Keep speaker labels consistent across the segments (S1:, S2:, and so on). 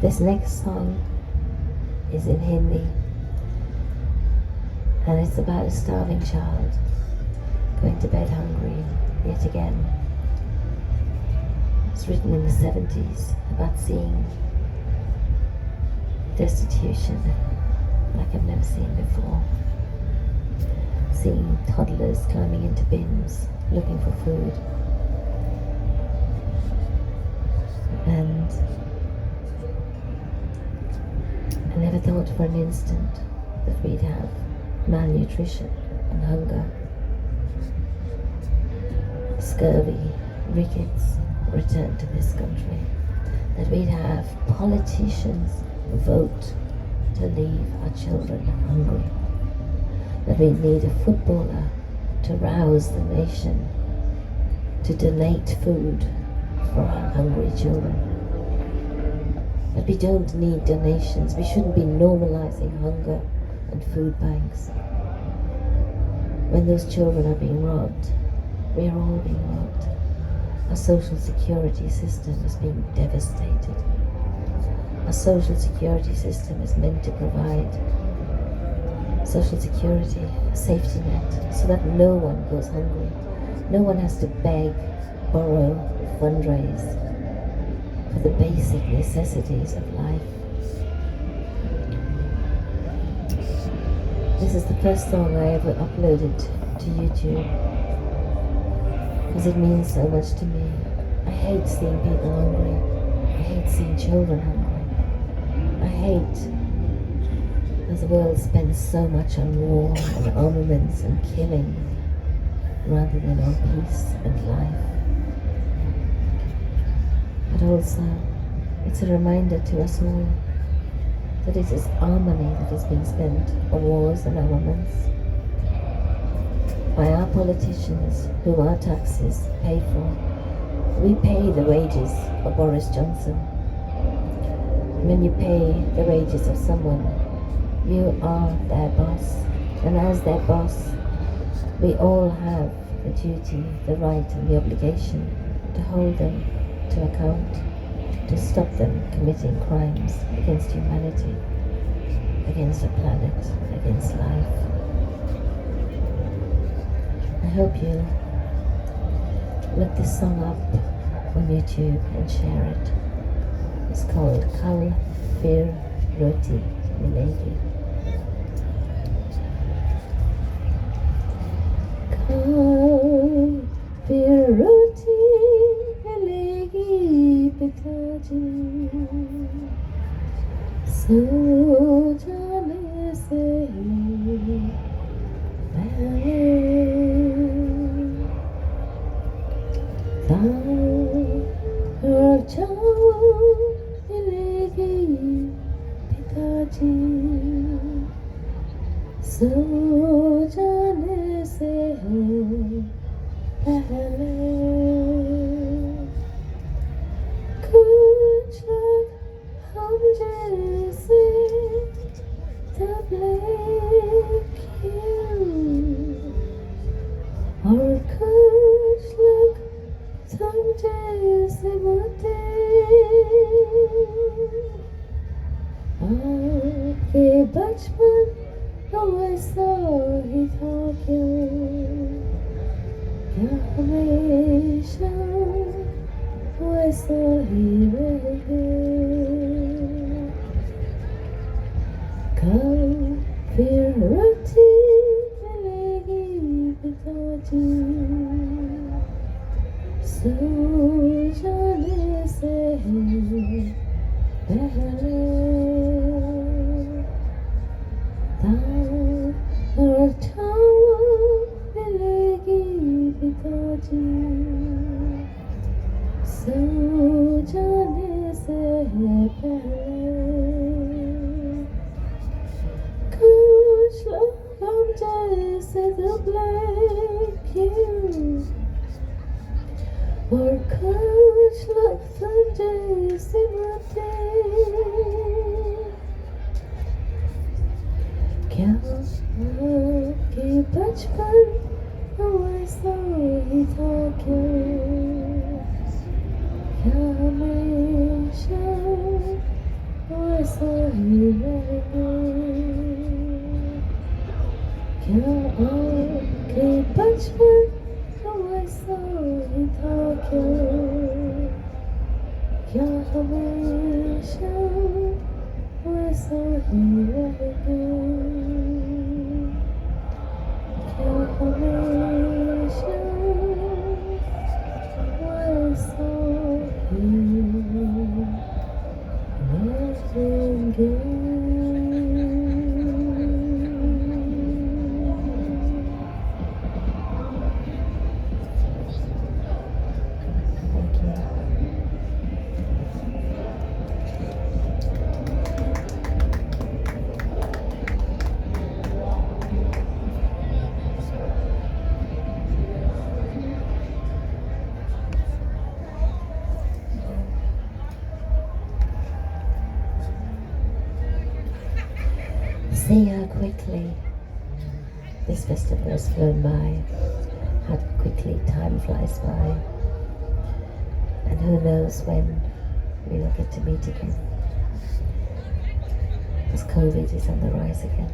S1: This next song is in Hindi, and it's about a starving child going to bed hungry yet again. It's written in the 70s about seeing destitution like I've never seen before. Seeing toddlers climbing into bins looking for food. And I never thought for an instant that we'd have malnutrition and hunger, scurvy, rickets return to this country, that we'd have politicians vote to leave our children hungry, that we'd need a footballer to rouse the nation to donate food for our hungry children. But we don't need donations. We shouldn't be normalizing hunger and food banks. When those children are being robbed, we are all being robbed. Our social security system is being devastated. Our social security system is meant to provide social security, a safety net, so that no one goes hungry. No one has to beg, borrow, fundraise for the basic necessities of life. This is the first song I ever uploaded to YouTube because it means so much to me. I hate seeing people hungry. I hate seeing children hungry. I hate as the world spends so much on war and armaments and killing rather than on peace and life. But also, it's a reminder to us all that it is our money that is being spent on wars and armaments by our politicians whom our taxes pay for. We pay the wages of Boris Johnson. When you pay the wages of someone, you are their boss, and as their boss, we all have the duty, the right and the obligation to hold them to account, to stop them committing crimes against humanity, against the planet, against life. I hope you look this song up on YouTube and share it. It's called Kal Fir Roti Milegi. Kal Fir Roti Milegi Pitaji, so jaane se pehle और चावल मिलेगी पिताजी, सो जाने से पहले कुछ लोग हम जैसे तबले क्यों, और कुछ लोग तुम जैसे मोटे, आपके बचपन वैसा ही था क्यों, क्या हमेशा वैसा ही रहे। कल फिर रोटी मिलेगी पिताजी, सो जाने से पहले दाल और चावल मिलेगी पिताजी, सो जाने से पहले कुछ लोग हम जैसे दुबले क्यों, और कुछ लोग तुम जैसे मोटे, क्या आपके बचपन वैसा ही था क्यों, क्या हमेशा वैसा ही रहेगा, क्या आपके बचपन का वैसा ही था क्या हमेशा वैसा ही रहेगा, क्या हमेशा वैसा ही रहेंगे। See how quickly this festival has flown by, how quickly time flies by, and who knows when we will get to meet again, because COVID is on the rise again.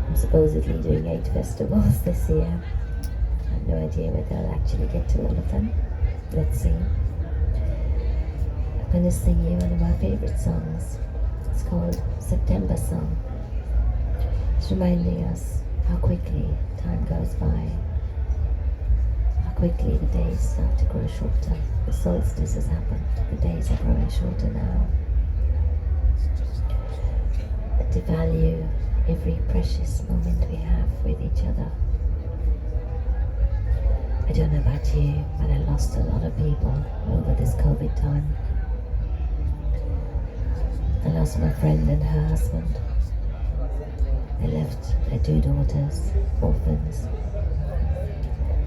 S1: I'm supposedly doing 8 festivals this year. I have no idea whether I'll actually get to all of them. Let's see. I'm going to sing you one of my favorite songs. It's called September Song. It's reminding us how quickly time goes by, how quickly the days start to grow shorter. The solstice has happened. The days are growing shorter now. And to value every precious moment we have with each other. I don't know about you, but I lost a lot of people over this COVID time. I lost my friend and her husband. They left their 2 daughters, orphans.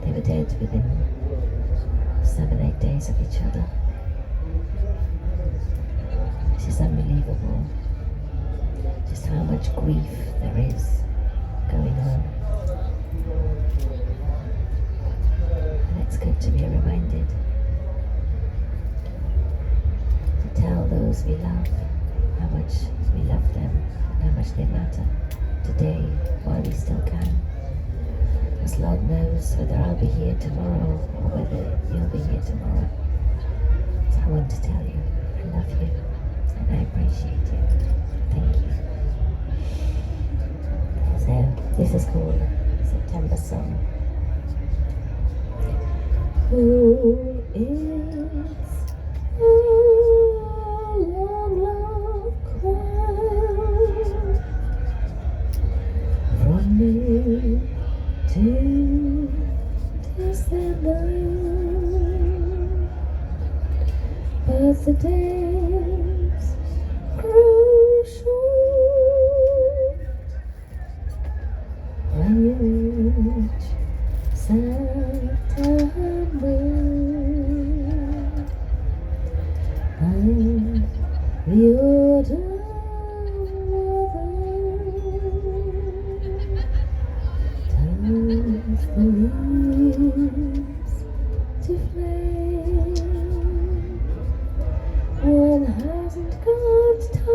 S1: They were dead within 7-8 days of each other. This is unbelievable, just how much grief there is going on. And it's good to be reminded to tell those we love how much we love them and how much they matter today while we still can. Because Lord knows whether I'll be here tomorrow or whether you'll be here tomorrow. So I want to tell you I love you and I appreciate you. Thank you. So this is called September Song. Who is a long, long while from me to December, but the days grow short when you reach September, and the autumn turns the leaves to flame. One hasn't got time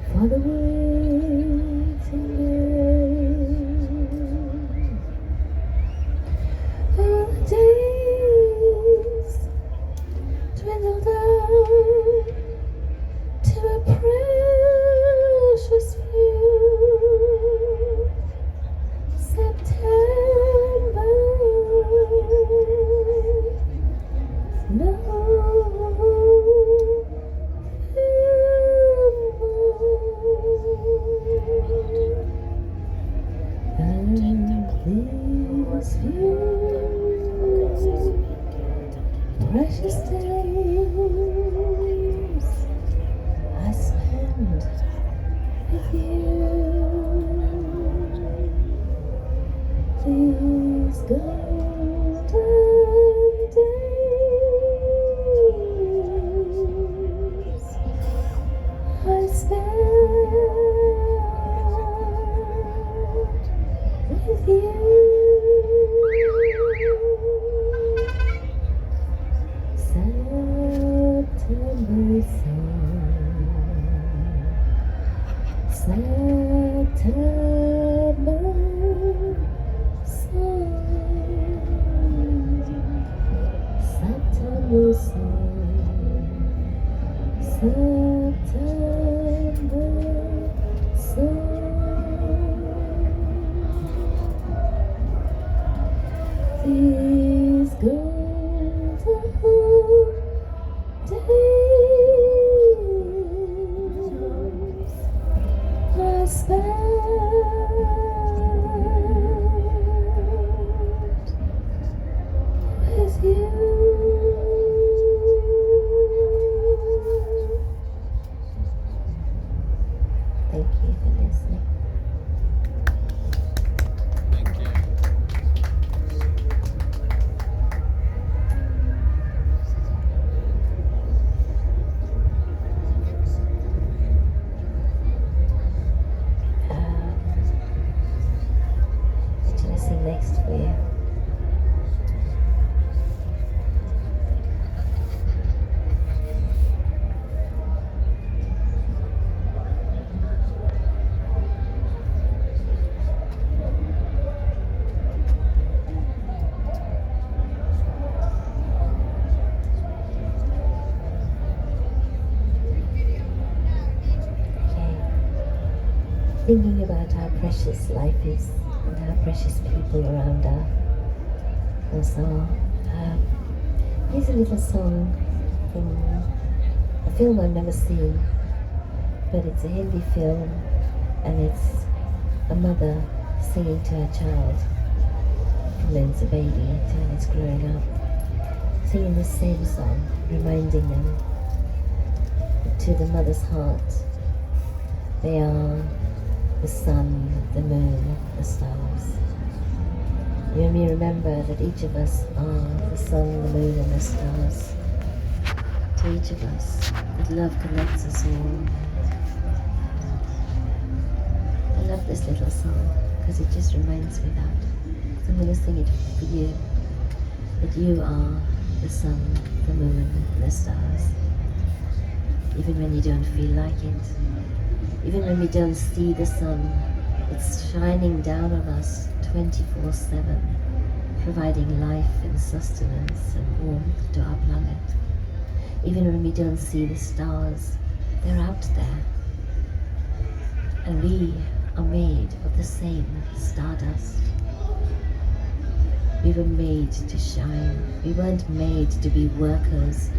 S1: for the waiting game. Oh, the days dwindle down to a precious few. September, no and these few precious days I spend with you. These golden days I spend with you. September sun, September sun, September sun. These golden days I spent with you. Thank you for listening.
S2: Thank you.
S1: What shall I sing next for you? Thinking about how precious life is and how precious people around are. And so, here's a little song from a film I've never seen, but it's a Hindi film, and it's a mother singing to her child from when it's a baby till it's growing up, singing the same song, reminding them to the mother's heart they are the sun, the moon, the stars. You and me remember that each of us are the sun, the moon, and the stars. To each of us, that love connects us all. I love this little song because it just reminds me that. So I'm going to sing it for you. That you are the sun, the moon, and the stars. Even when you don't feel like it. Even when we don't see the sun, it's shining down on us 24/7, providing life and sustenance and warmth to our planet. Even when we don't see the stars, they're out there. And we are made of the same stardust. We were made to shine. We weren't made to be workers,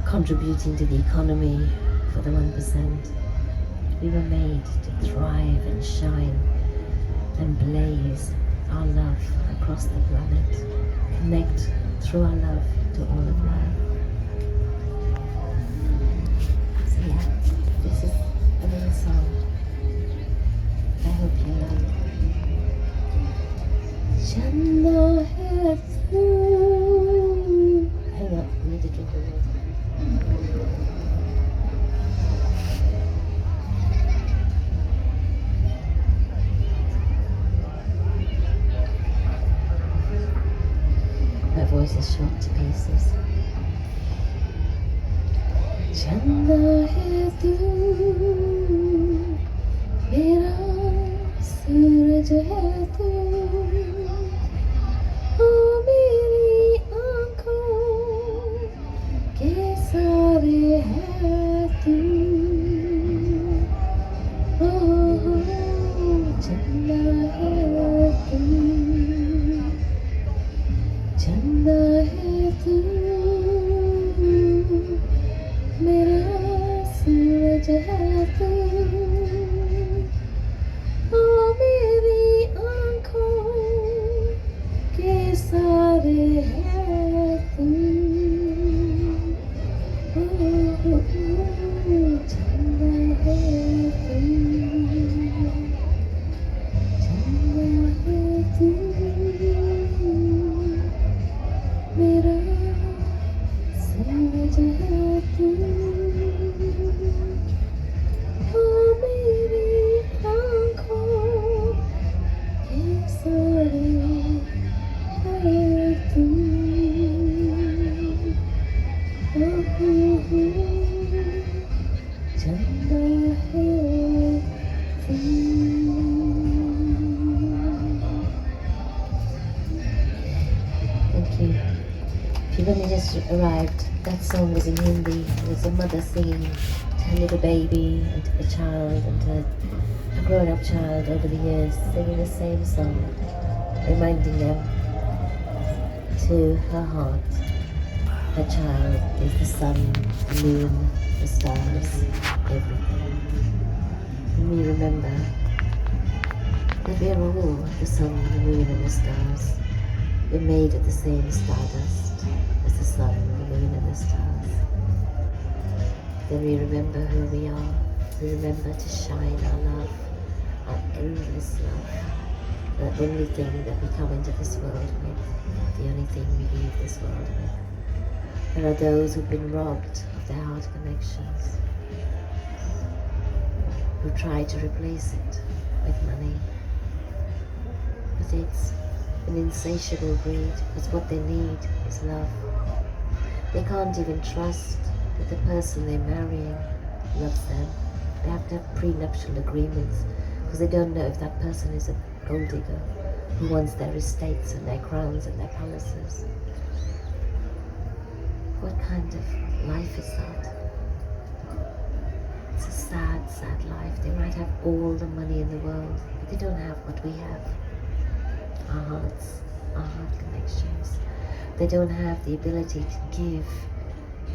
S1: contributing to the economy for the 1%. We were made to thrive and shine and blaze our love across the planet, connect through our love to all of life. So yeah, this is a little song. I hope you like. Chanda hai tu. Hang on, I need to drink the water. My voice is shot to pieces. Chanda hai tu, mera suraj hai tu, o meri aankhon ke sare hai tu. Oh, chanda hai tu. Chanda hai tu, mera suraj hai tu, o meri aankhon ke sare hai tu. Oh, chanda hai tu, chanda hai tu. मेरा सूरज है तू, ओ मेरी आँखों के सारे है तू. चंदा है Thank you. If you've only just arrived, that song was in Hindi. It was a mother singing to her little baby and to the child and to a grown-up child over the years, singing the same song, reminding them to her heart, her child is the sun, the moon, the stars, everything. And we remember that we are all the sun, the moon and the stars. We're made of the same stardust as the sun, the moon and the stars. Then we remember who we are. We remember to shine our love, our endless love. The only thing that we come into this world with, the only thing we leave this world with. There are those who've been robbed of their heart connections, who try to replace it with money. But it's an insatiable greed, because what they need is love. They can't even trust that the person they're marrying loves them. They have to have prenuptial agreements, because they don't know if that person is a gold digger who wants their estates and their crowns and their palaces. What kind of life is that? It's a sad, sad life. They might have all the money in the world, but they don't have what we have. Our hearts, our heart connections. They don't have the ability to give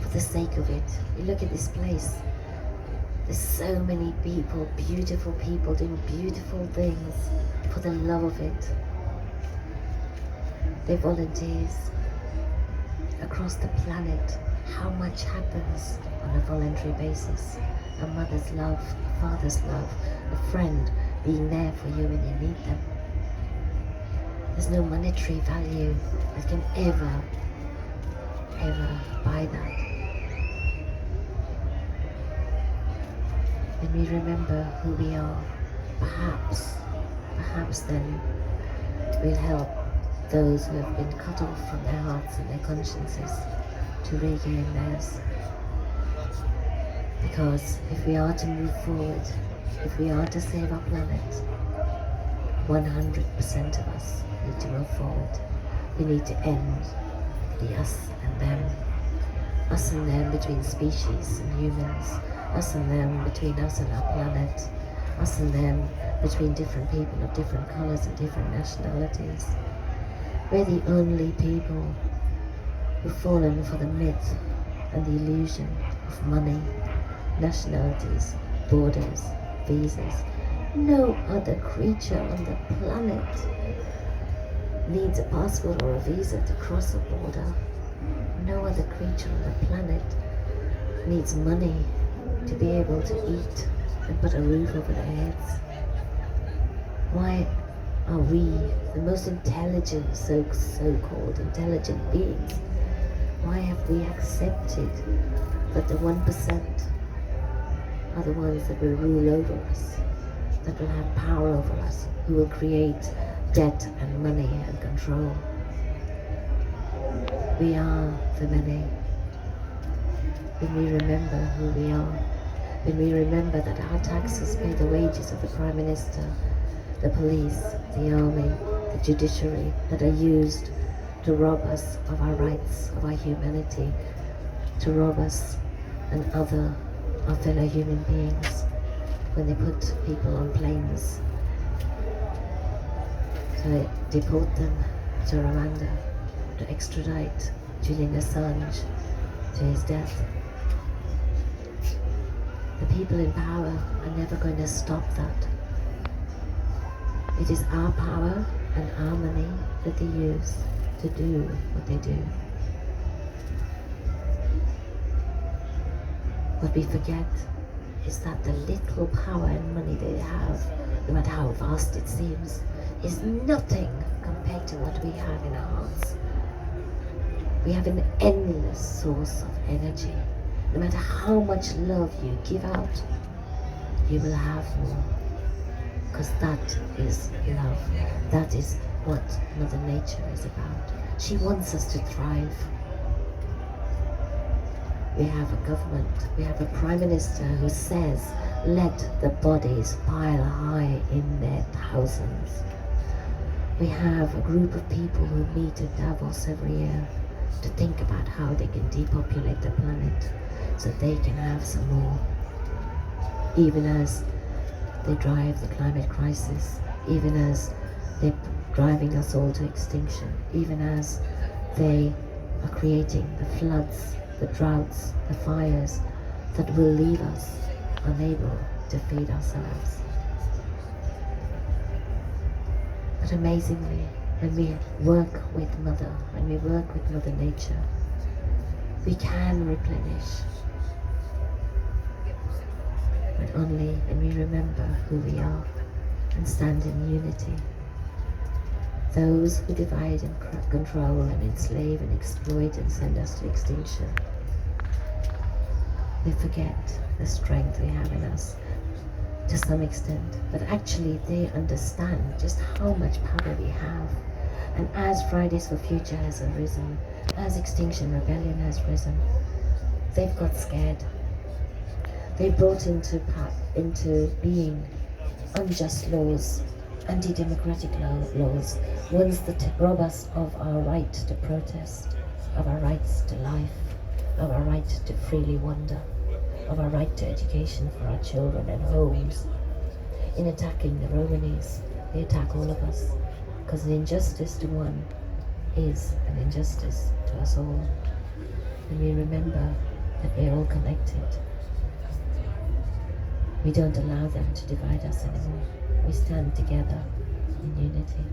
S1: for the sake of it. You look at this place. There's so many people, beautiful people doing beautiful things for the love of it. They're volunteers across the planet. How much happens on a voluntary basis? A mother's love, a father's love, a friend being there for you when you need them. There's no monetary value that can ever buy that. When we remember who we are, perhaps then we'll help those who have been cut off from their hearts and their consciences to regain theirs. Because if we are to move forward, if we are to save our planet, 100% of us need to move forward. We need to end the us and them between species and humans, us and them between us and our planet, us and them between different people of different colors and different nationalities. We're the only people who've fallen for the myth and the illusion of money, nationalities, borders, visas. No other creature on the planet needs a passport or a visa to cross a border. No other creature on the planet needs money to be able to eat and put a roof over their heads. Why are we, the most intelligent, so-called intelligent beings, why have we accepted that the 1% are the ones that will rule over us, that will have power over us, who will create debt and money and control? We are the many. When we remember who we are, when we remember that our taxes pay the wages of the Prime Minister, the police, the army, the judiciary, that are used to rob us of our rights, of our humanity, to rob us and our fellow human beings, when they put people on planes to deport them to Rwanda, to extradite Julian Assange to his death. The people in power are never going to stop that. It is our power and our money that they use to do what they do. What we forget is that the little power and money they have, no matter how vast it seems, is nothing compared to what we have in our hearts. We have an endless source of energy. No matter how much love you give out, you will have more. Because that is love. That is what Mother Nature is about. She wants us to thrive. We have a government, we have a Prime Minister who says let the bodies pile high in their thousands. We have a group of people who meet at Davos every year to think about how they can depopulate the planet so they can have some more. Even as they drive the climate crisis, even as they're driving us all to extinction, even as they are creating the floods, the droughts, the fires that will leave us unable to feed ourselves. But amazingly, when we work with Mother, when we work with Mother Nature, we can replenish. But only when we remember who we are and stand in unity. Those who divide and control and enslave and exploit and send us to extinction, they forget the strength we have in us to some extent, but actually they understand just how much power we have. And as Fridays for Future has arisen, as Extinction Rebellion has risen, they've got scared. They brought into being unjust laws, anti-democratic laws, ones that rob us of our right to protest, of our rights to life, of our right to freely wander, of our right to education for our children and homes. In attacking the Romanis, they attack all of us, because an injustice to one is an injustice to us all. And we remember that we're all connected. We don't allow them to divide us anymore. We stand together in unity,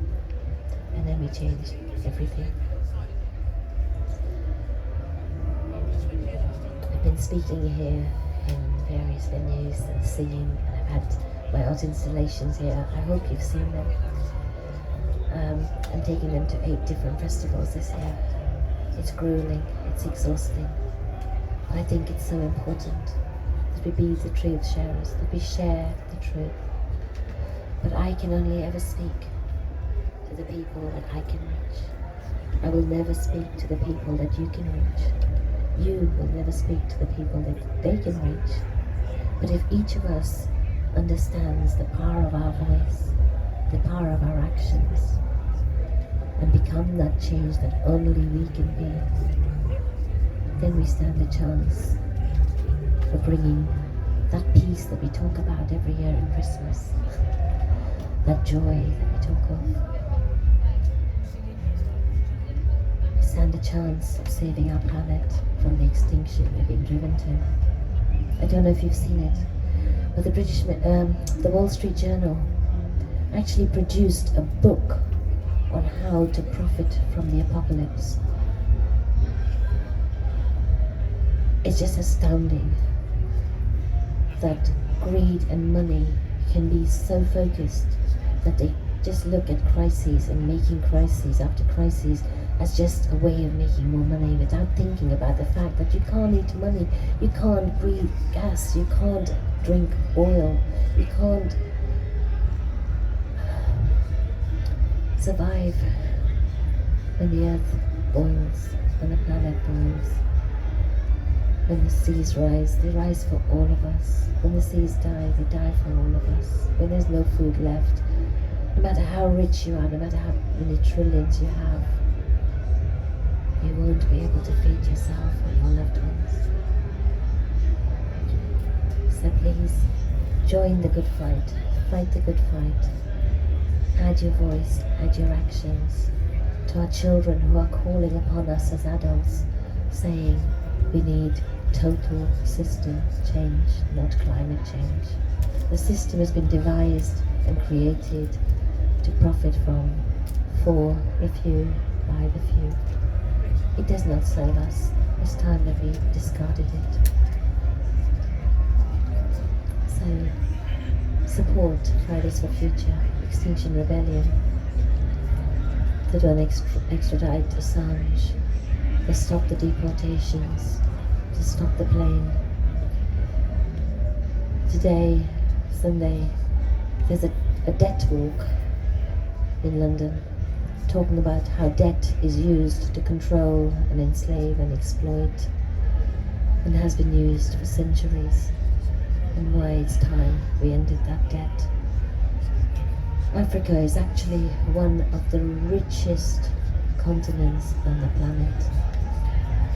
S1: and then we change everything. I've been speaking here in various venues and singing, and I've had my art installations here. I hope you've seen them. I'm taking them to 8 different festivals this year. It's grueling, it's exhausting, but I think it's so important that we be the truth sharers, that we share the truth. But I can only ever speak to the people that I can reach. I will never speak to the people that you can reach. You will never speak to the people that they can reach. But if each of us understands the power of our voice, the power of our actions, and become that change that only we can be, then we stand a chance of bringing that peace that we talk about every year at Christmas, that joy that we talk of. We stand a chance of saving our planet from the extinction we're being driven to. I don't know if you've seen it, but the Wall Street Journal actually produced a book on how to profit from the apocalypse. It's just astounding that greed and money can be so focused that they just look at crises and making crises after crises as just a way of making more money without thinking about the fact that you can't eat money, you can't breathe gas, you can't drink oil, you can't survive when the earth boils, when the planet boils. When the seas rise, they rise for all of us. When the seas die, they die for all of us. When there's no food left, no matter how rich you are, no matter how many trillions you have, you won't be able to feed yourself or your loved ones. So please, join the good fight. Fight the good fight. Add your voice, add your actions to our children who are calling upon us as adults, saying we need total system change, not climate change. The system has been devised and created to profit from, for the few, by the few. It does not serve us. It's time that we discarded it. So, support Fridays for Future, Extinction Rebellion, to don't extradite Assange, to stop the deportations, to stop the plane. Today, Sunday, there's a debt walk in London, talking about how debt is used to control and enslave and exploit, and has been used for centuries, and why it's time we ended that debt. Africa is actually one of the richest continents on the planet,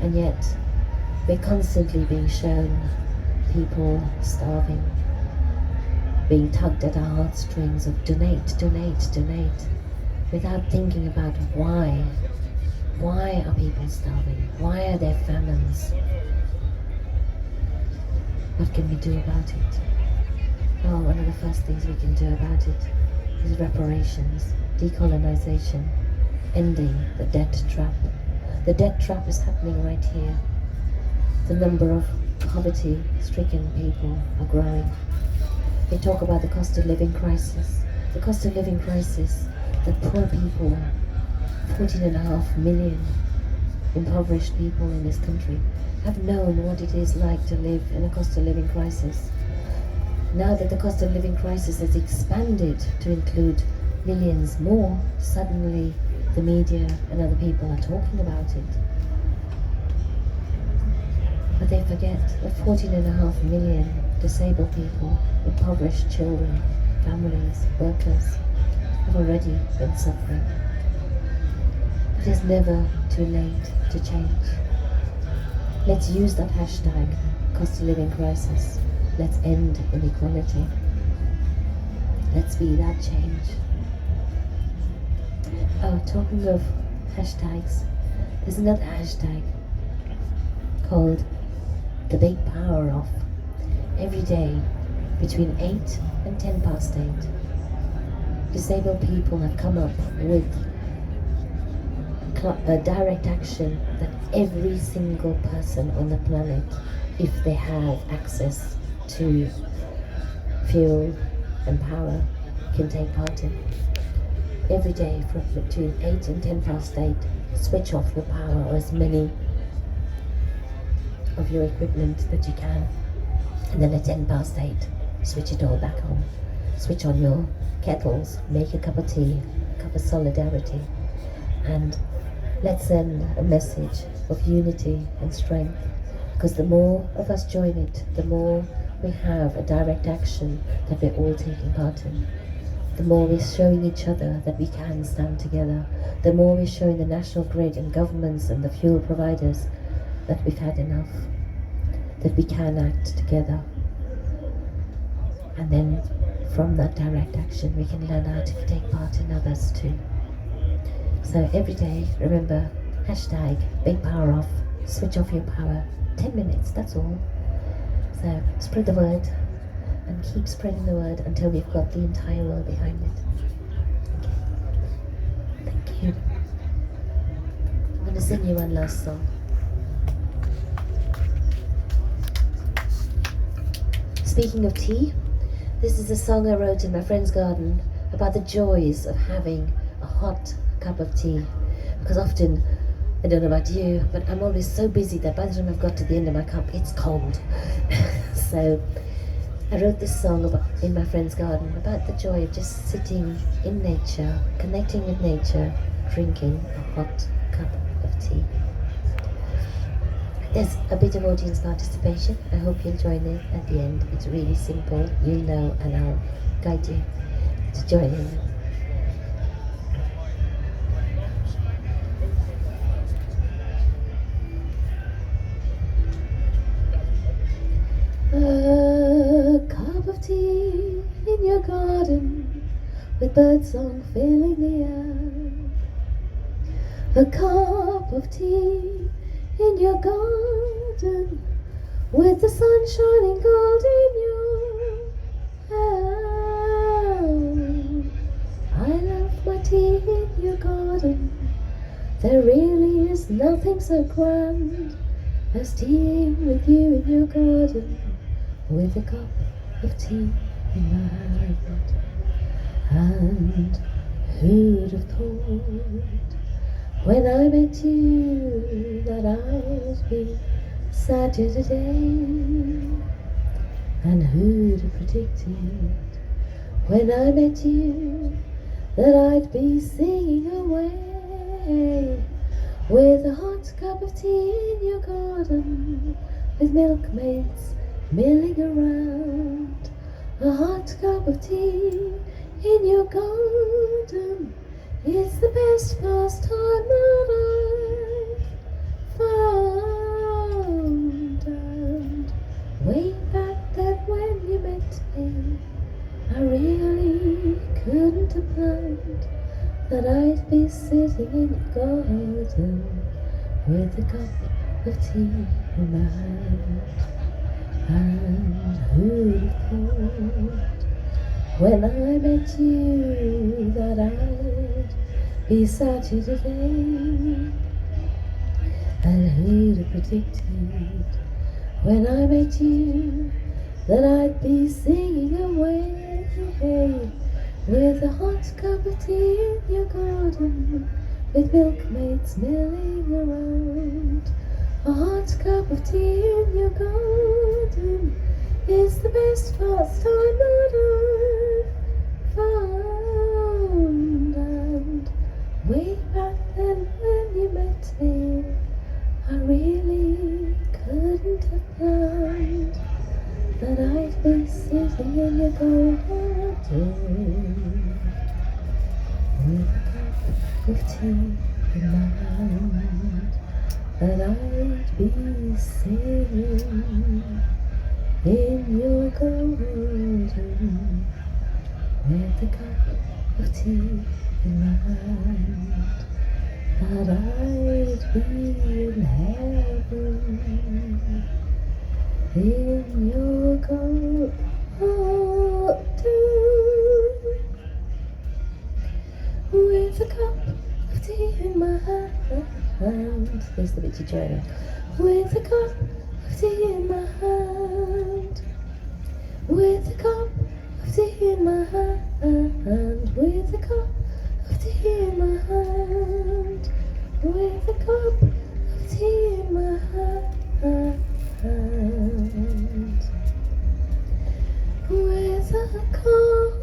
S1: and yet we're constantly being shown people starving, being tugged at our heartstrings of donate, donate, donate, without thinking about why. Why are people starving? Why are there famines? What can we do about it? Well, one of the first things we can do about it is reparations, decolonization, ending the debt trap. The debt trap is happening right here. The number of poverty-stricken people are growing. They talk about the cost of living crisis. The cost of living crisis, the poor people, 14.5 million impoverished people in this country, have known what it is like to live in a cost of living crisis. Now that the cost of living crisis has expanded to include millions more, suddenly the media and other people are talking about it. But they forget that 14.5 million disabled people, impoverished children, families, workers have already been suffering. It is never too late to change. Let's use that hashtag, cost of living crisis. Let's end inequality. Let's be that change. Oh, talking of hashtags, there's another hashtag called the big power off. Every day between 8 and 10 past 8, disabled people have come up with a direct action that every single person on the planet, if they have access to fuel and power, can take part in. Every day from between 8 and 10 past 8, switch off your power or as many of your equipment that you can, and then at 10 past 8, switch it all back on. Switch on your kettles, make a cup of tea, a cup of solidarity, and let's send a message of unity and strength, because the more of us join it, the more we have a direct action that we're all taking part in. The more we're showing each other that we can stand together, the more we're showing the national grid and governments and the fuel providers that we've had enough, that we can act together. And then from that direct action we can learn how to take part in others too. So every day, remember, hashtag big power off, switch off your power, 10 minutes, that's all. So spread the word and keep spreading the word until we've got the entire world behind it. Okay. Thank you. I'm going to sing you one last song. Speaking of tea, this is a song I wrote in my friend's garden about the joys of having a hot cup of tea. Because often, I don't know about you, but I'm always so busy that by the time I've got to the end of my cup, it's cold. So I wrote this song in my friend's garden about the joy of just sitting in nature, connecting with nature, drinking a hot cup of tea. There's a bit of audience participation. I hope you'll join in at the end. It's really simple. You'll know, and I'll guide you to join in. A cup of tea in your garden, with birdsong filling the air. A cup of tea in your garden, with the sun shining gold in your hair. I love my tea in your garden. There really is nothing so grand as teaing with you in your garden, with a cup of tea in my hand. And who'd have thought when I met you that I'd be sat here today? And who'd have predicted when I met you that I'd be singing away with a hot cup of tea in your garden, with milkmaids milling around, of tea in your garden is the best pastime that I've found. And way back then when you met me, I really couldn't have planned that I'd be sitting in your garden with a cup of tea in my hand. And who'd have thought when I met you that I'd be sat here today? And who'd have predicted when I met you that I'd be singing away with a hot cup of tea in your garden, with milkmaids milling around. A hot cup of tea in your garden is the best pastime that I've found. And way back then when you met me, I really couldn't have planned that I'd be sitting in your garden with a cup of tea in my hand, and I'd be singing in your garden with a cup of tea in my hand, and I'd be in heaven in your garden with a cup of tea in my hand. There's the bit you join it. With a cup of tea in my hand. With a cup of tea in my hand. With a cup of tea in my hand. With a cup of tea in my hand. With a cup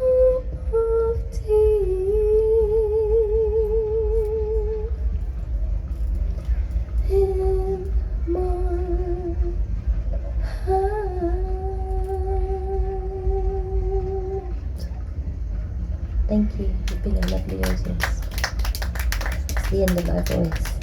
S1: of tea in my hand. Thank you. You've been a lovely audience. It's the end of my voice.